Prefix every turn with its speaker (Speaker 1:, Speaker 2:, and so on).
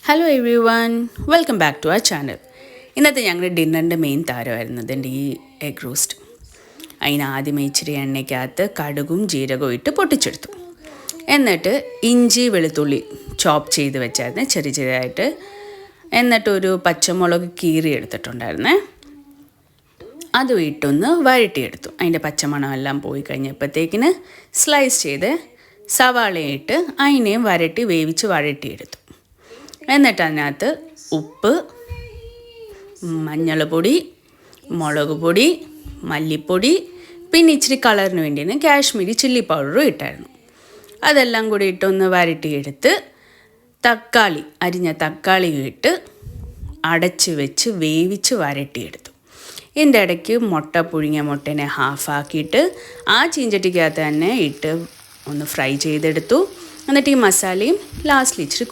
Speaker 1: Hello everyone, welcome back to our channel. ഇന്നത്തെ ഞങ്ങളുടെ ഡിന്നറിൻ്റെ main താരമായിരുന്നു ഇതിൻ്റെ ഈ എഗ് റോസ്റ്റ്. അതിന് ആദ്യമേ ഇച്ചിരി എണ്ണയ്ക്കകത്ത് കടുകും ജീരകവും ഇട്ട് പൊട്ടിച്ചെടുത്തു. എന്നിട്ട് ഇഞ്ചി വെളുത്തുള്ളി ചോപ്പ് ചെയ്ത് വെച്ചായിരുന്നു ചെറിയ ചെറിയതായിട്ട്. എന്നിട്ടൊരു പച്ചമുളക് കീറി എടുത്തിട്ടുണ്ടായിരുന്നേ, അതും ഇട്ടൊന്ന് വഴട്ടിയെടുത്തു. അതിൻ്റെ പച്ചമണമെല്ലാം പോയി കഴിഞ്ഞപ്പോഴത്തേക്കിന് സ്ലൈസ് ചെയ്ത് സവാളയിട്ട് അതിനെയും വേവിച്ച് വഴട്ടിയെടുത്തു. എന്നിട്ട് അതിനകത്ത് ഉപ്പ്, മഞ്ഞൾപ്പൊടി, മുളക് പൊടി, മല്ലിപ്പൊടി, പിന്നെ ഇച്ചിരി കളറിന് വേണ്ടിയാണ് കാശ്മീരി ചില്ലി പൗഡറും ഇട്ടായിരുന്നു. അതെല്ലാം കൂടി ഇട്ടൊന്ന് വരട്ടിയെടുത്ത് അരിഞ്ഞ തക്കാളി ഇട്ട് അടച്ച് വെച്ച് വേവിച്ച് വരട്ടിയെടുത്തു. ഇതിൻ്റെ ഇടയ്ക്ക് പുഴുങ്ങിയ മുട്ടേനെ ഹാഫാക്കിയിട്ട് ആ ചീഞ്ചട്ടിക്കകത്ത് തന്നെ ഇട്ട് ഒന്ന് ഫ്രൈ ചെയ്തെടുത്തു. എന്നിട്ട് ഈ മസാലയും ലാസ്റ്റിൽ ഇച്ചിരി